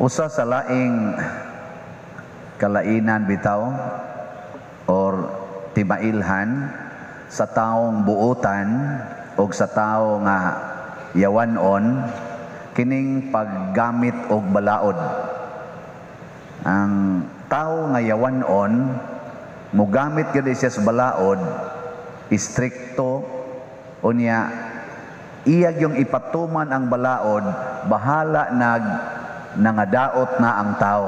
Usa sa laing kalainan bitaw or timailhan sa taong buutan o sa tao nga yawanon kining paggamit og balaod. Ang tao nga yawanon mogamit gyud siya sa balaod, istrikto unya iyag yung ipatuman ang balaod, bahala nangadaot na ang tao.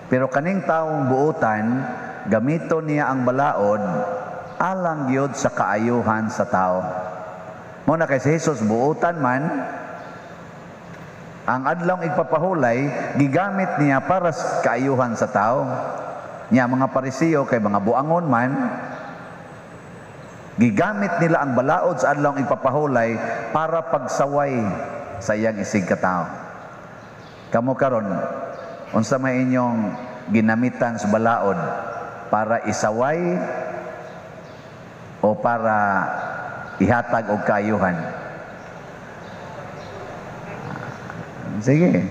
Pero kaning taong buutan, gamito niya ang balaod alang gyud sa kaayuhan sa tao. Muna kay si Jesus buutan man, ang adlong igpapahulay gigamit niya para sa kaayuhan sa tao. Nya mga Pariseo kay mga buangon man, gigamit nila ang balaod sa adlong igpapahulay para pagsaway sa iyang isig ka tao. Kamo karon, unsa may inyong ginamitan sa balaod, para isaway o para ihatag og kaayuhan? Sige.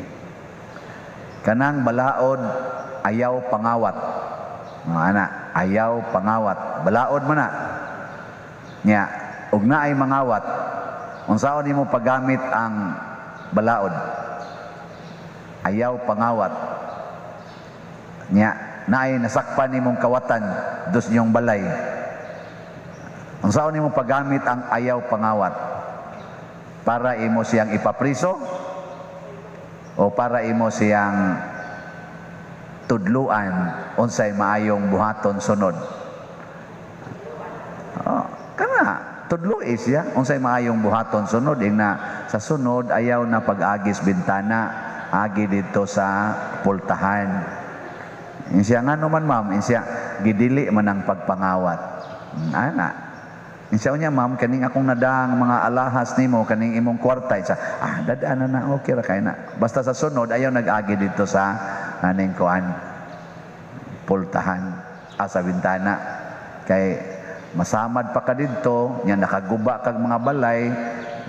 Kanang balaod ayaw pangawat. Mga anak, ayaw pangawat. Balaod mo na. Nya, ug naay mangawat. Unsaon nimo paggamit ang balaod? Ayaw pangawat. Nya, naay nasakpan nimong kawatan dos niyong balay. Unsaon nimo paggamit ang ayaw pangawat? Para imo siyang ipapriso o para imo siyang tudluan unsay maayong buhaton sunod? Kana tudluin siya unsay maayong buhaton sunod, na sa sunod ayaw na pag-agis bintana, agi dito sa pultahan. Insya nga naman ma'am, insya gidili man ang pagpangawat. Ana. Insya niya ma'am, kaning akong nadang mga alahas nimo, kaning imong kwarta, isa, dadaan na, okay ra kay na. Basta sa sunod, ayaw nag-agi dito sa kaning kuan, pultahan, sa bintana. Kay masamad pa ka dito, niya nakaguba kag mga balay,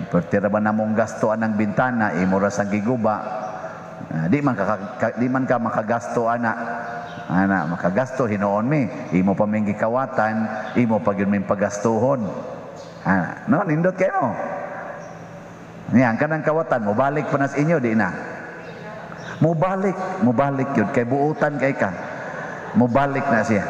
pertira ba na mong gastoan ng bintana, imura sang giguba, di man ka makagasto makagasto hinoon mi, imo pa ming gikawatan, imo pa gyud ming pagastuhon. No, nindot kayo. Niyan kanang kawatan mo balik pa nas inyo di na. Mubalik yun kay buutan kay ka. Mubalik na siya.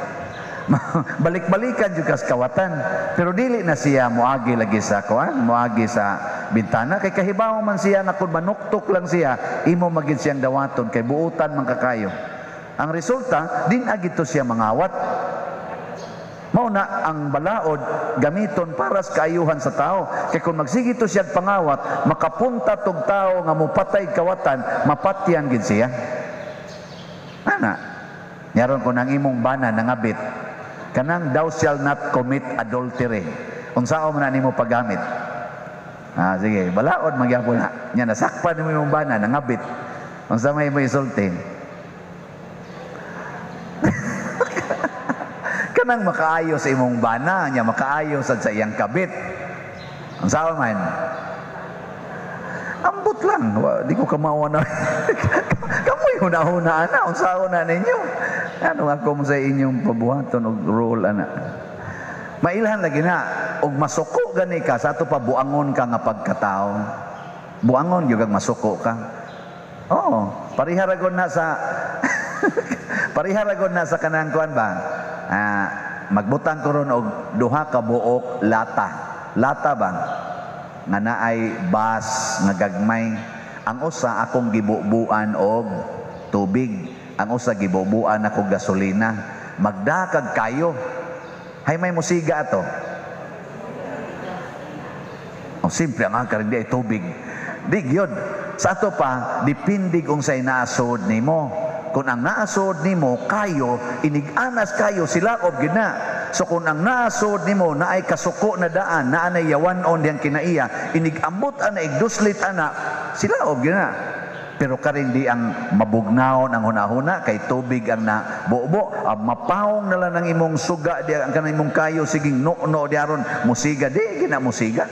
Balik-balikan jud kas kawatan, pero dili na siya moagi lagi sa kuan, moagi sa bintana kay kahibaw man siya na kun manuktok lang siya, imo magid siyang dawaton kay buutan man kakayo. Ang resulta, din agito siya mangawat. Mauna ang balaod gamiton para sa kaayuhan sa tao. Kaya kung magsigito siya pangawat, makapunta tog tao nga mupatay kawatan, mapatyan gid siya. Ana, nyaron ko nang imong bana nangabit, kanang thou shall not commit adultery. Unsao man nimo paggamit? Sige, balaod magyapon na. Nya nasakpan nimo imong bana nangabit. Unsa may mo isulti? Kanang makaayo sa imong bana, nya makaayo sa iyang kabit. Ang sao man? Ambot lang, di ko kamawa na. Kamoy huna-huna na, ang sao na ninyo. Ano ako mo sa inyong pabuhaton og rule ana. Mailhan lagi na, og masuko gani ka, sa ato pa buangon ka nga pagkatao. Buangon yung masuko ka. Oo, pariharagon na sa pariharagon na sa kanang kuan ba? Magbutang ko ron og duha ka buok lata. Lata ba? Nga naay bas nga gagmay. Ang usa akong gibubuan og tubig. Ang usa gibubuan ako gasolina. Magdakag kayo. Hay may musiga ato. Simple ang karing di ay tubig. Di gyud. Sa ato pa dipindi kung say naasod nimo. Kung ang naasod nimo kayo, inig-anas kayo sila og gina. So kung ang naasod nimo na ay kasuko na daan, na anay yawanon diyang kinaiya, inig-ambot ana igduslit ana, sila og gina. Pero karing di ang mabugnaon ang hunahuna kay tubig ang na bubo, mapawong na lang ang imong suga di ang kanang imong kayo siging no di aron musiga di gina musiga.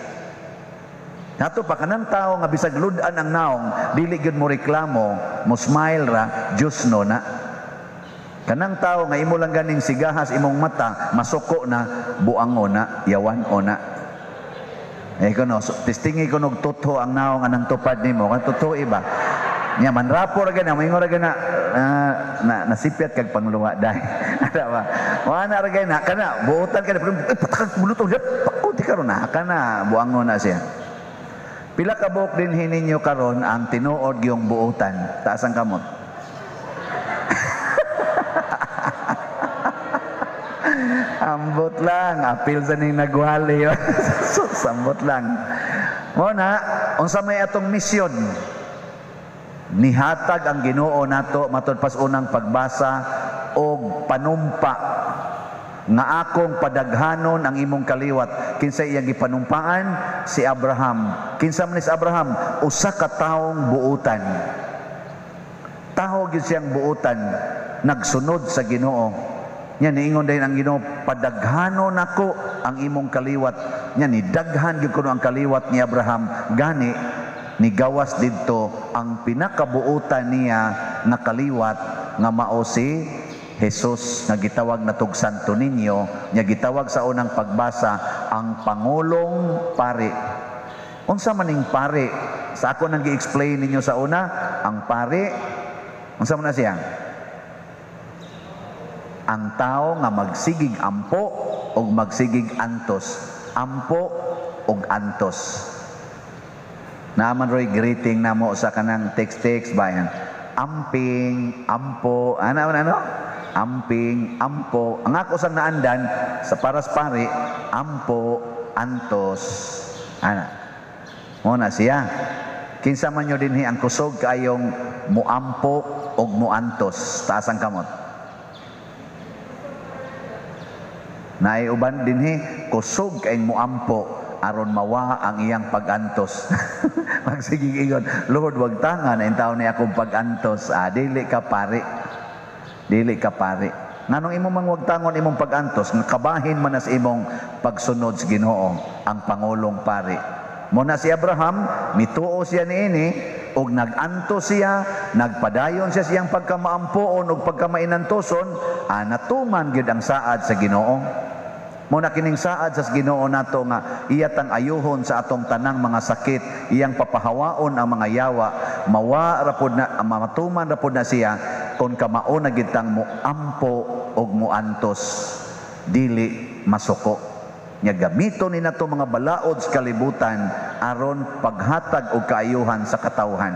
Nato pa kanang tao nga bisag ludan ang naong, dili gyud mo reklamo, mo smile ra, Diyos no na. Kanang tao nga imo lang ganing sigahas imong mata, masuko na, buango na, yawan o na. Kono, testingi ko nog totoo ang naong anang tupad nimo, kan totoo iba. Nya man rapo ra gana, moingon ra gana nasipyat kag pangluwa dai. Ada ba? Wala ra gana kana buotan ka patakag bulutong pakuti karon na kana buango na siya. Pila ka buok din hininyo karon ang tinuod yung buotan. Taas ang kamot. Ambot lang, apil sa ning nagwali. Sambot lang. Muna, unsa may atong misyon? Nihatag ang Ginoo nato matud pas unang pagbasa og panumpa nga akong padaghanon ang imong kaliwat. Kinsa iyang gipanumpaan? Si Abraham. Kinsa man si Abraham? Usa ka taong buutan. Taho gyud siyang buutan, nagsunod sa Ginoo. Nya niingon din ang Ginoo, padaghanon nako ang imong kaliwat. Nya ni daghan gyud kuno ang kaliwat ni Abraham. Gani ni gawas didto ang pinakabuutan niya na kaliwat nga mao si Jesus nga gitawag natug Santo Niño, nya gitawag sa unang pagbasa ang Pangulong Pari. Unsa man ning pari? Sa ako nang gi-explain ninyo sa una, ang pari, unsa man na siya? Ang tao nga magsigig ampo o magsigig antos. Ampo o antos. Naman roy greeting namo sa kanang text bayan. Amping, ampo, ano? Amping, ampo. Ang ako sang naandan sa paras pari, ampo, antos. Ana. Muna siya. Kinsa man nyo dinhi ang kusog kayong muampo o muantos. Taas ang kamot. Naiuban dinhi kusog kayong muampo aron mawa ang iyang pag-antos. Magsigig ingon, Lord, wag tangan ang taon niya akong pag-antos. Dili ka pari. Dili ka pari. Nganong imo mang wag tangon imong pag-antos, kabahin man as imong pagsunod sa Ginoo, ang Pangulong Pari. Muna si Abraham, mituo siya niini, og nag-antos siya, nagpadayon siya siyang pagkamaampoon og pagkamainantoson, natuman gyud ang saad sa Ginoo. Muna kining saad sa Ginoo nato nga iyatang ayuhon sa atong tanang mga sakit, iyang papahawaon ang mga yawa, mawa rapod na matuman rapod na siya kon kamao na gitang mo ampo og muantos dili masuko. Nya gamito ni nato mga balaod sa kalibutan aron paghatag og kaayuhan sa katawhan.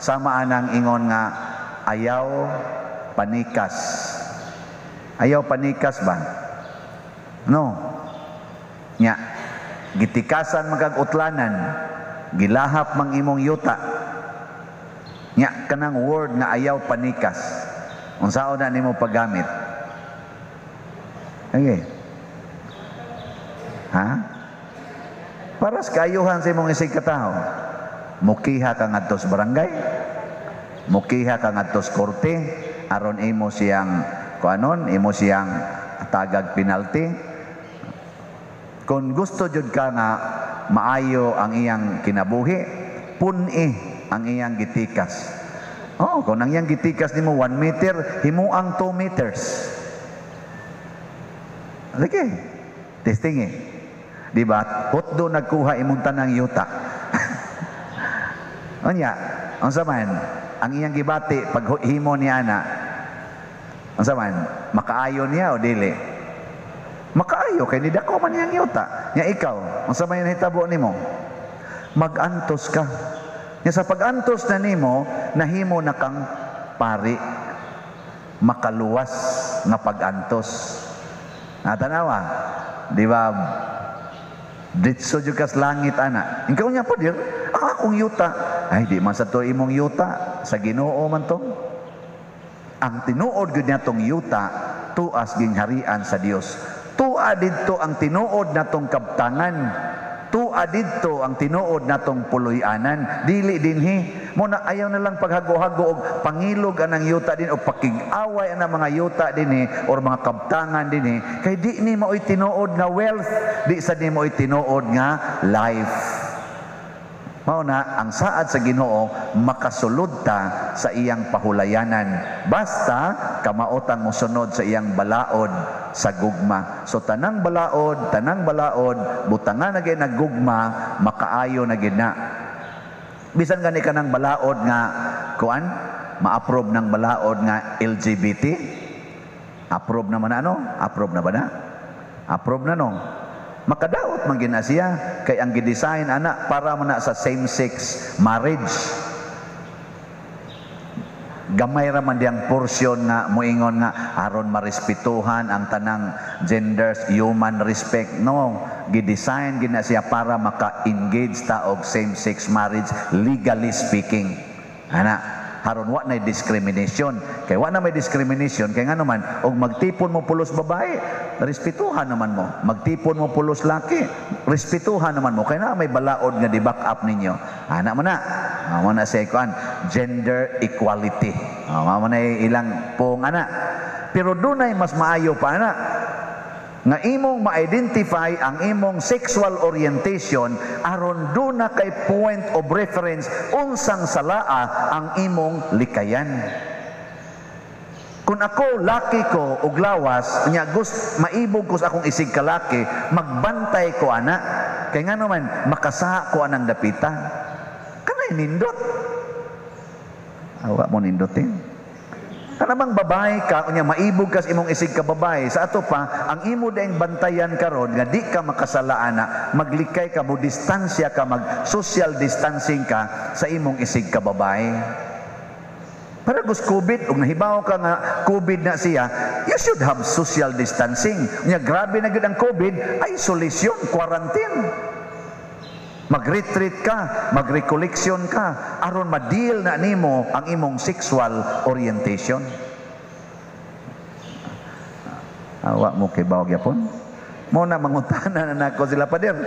Sama anang ingon nga ayaw panikas. Ayaw panikas ba? No. Nya gitikasan magag-utlanan, gilahap mang imong yuta. Nya kanang word nga ayaw panikas. Unsaon na nimo paggamit? Okay. Ha? Para sa kaayuhan sa imong isig katao. Mukiha ka ngadto sa barangay. Mukiha ka ngadto sa korte aron imo siyang kuanon, imo siyang tagag penalty. Kung gusto jud ka nga maayo ang iyang kinabuhi, pun-i ang iyang gitikas. Kung ang iyang gitikas nimo 1 meter, himuang 2 meters. Sige. Testing Di ba? Hotdo nagkuha imong tanang yuta. Unya, unsa man ang iyang gibati pag himo ni ana? Unsa man? Makaayo niya o dili? Makaayo kay ni dako man iyang yuta. Nya ikaw, unsa may nahitabo nimo? Mag-antos ka. Nya sa pag-antos na nimo, nahimo na kang pari. Makaluwas nga pag-antos. Natanawa, di ba? Ditso jud kas langit ana. Ikaw nya pa dir, akong yuta. Ay di man sa to imong yuta, sa Ginoo man to. Ang tinuod gud natong yuta tuas gingharian sa Dios. Tua didto ang tinuod natong kabtangan. Tua didto ang tinuod natong puloy-anan. Dili dinhi mo na ayaw na lang paghago-hago og pangilog anang yuta din o pakig-away anang mga yuta dinhi or mga kabtangan dinhi kay di ni maoy tinuod nga wealth, di sa ni maoy tinuod nga life. Mao na ang saad sa Ginoo makasulod ta sa iyang pahulayanan basta kamaotang mosunod sa iyang balaod sa gugma. So tanang balaod butangan na gyud naggugma makaayo na gyud na. Bisan gani kanang balaod nga kuan ma-approve ng balaod nga LGBT. Approve naman ano? Approve na ba na? Approve na no. Makadaot man gina siya kay ang gidesign ana para man na sa same-sex marriage. Gamay ra man diyang porsyon nga moingon nga aron marespetuhan ang tanang genders, human respect. No, gidesign gina siya para maka-engage ta og same-sex marriage legally speaking. Ana haron wa na discrimination. Kay wa na may discrimination kay ngano man og magtipon mo pulos babae, respetuhan naman mo. Magtipon mo pulos laki, respetuhan naman mo. Kay na may balaod nga di-back up ninyo. Ana man na. Amo na sa ikuan gender equality. Amo na ilang pong ana. Pero dunay mas maayo pa ana nga imong ma-identify ang imong sexual orientation aron do na kay point of reference unsang salaa ang imong likayan. Kung ako laki ko og lawas nya maibog ko sa akong isig ka laki, magbantay ko ana kay ngano man makasaha ko anang dapita. Kanay nindot. Awa mo nindotin. Kanamang babae ka, unya maibog ka sa imong isig ka babae. Sa ato pa, ang imo daing bantayan karon nga di ka makasalaana, maglikay ka mo, distansya ka, mag-social distancing ka sa imong isig ka babae. Para gus COVID, ug nahibaw ka nga COVID na siya, you should have social distancing. Unya grabe na gid ang COVID, isolation, quarantine. Mag-retreat ka, mag-recollection ka, aron ma-deal na nimo ang imong sexual orientation. Awa mo kay bawag yapon. Mo na mangutana na nako sila pader.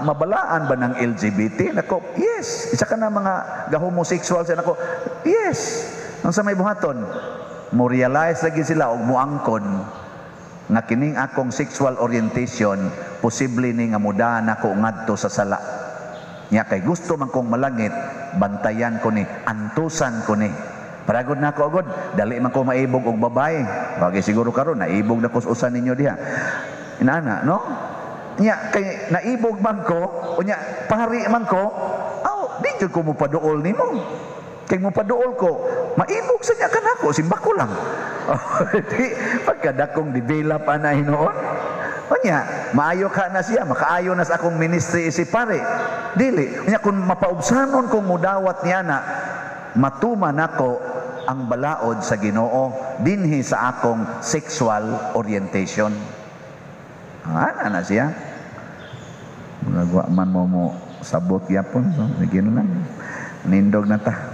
Mabalaan ba ng LGBT? Nako, yes. Isa ka na mga ga-homosexual sa nako. Yes. Ang sa may buhaton, mo realize lagi sila og moangkon nga kining akong sexual orientation posible ni nga mudahan ako ngadto sa sala. Nya kay gusto man kong malangit, bantayan ko ni, antusan ko ni. Paragod na ako agad, dali man ko maibog og babae. Bagay siguro karon naibog na ko sa usan ninyo diha. Inana, no? Nya kay naibog man ko, unya pari man ko, di jud ko mo paduol nimo. Kay mo paduol ko, maibog sa niya kanako, simba ko lang. Di pagkadakong develop ana hinoon. Unya, maayo ka na siya, makaayo na sa akong ministry si pare. Dili, unya kung mapaubsanon kong mudawat niya na, matuman ako ang balaod sa Ginoo dinhi sa akong sexual orientation. Ana na siya. Nagwa man mo sabot yapon, so, sige na lang. Nindog na ta.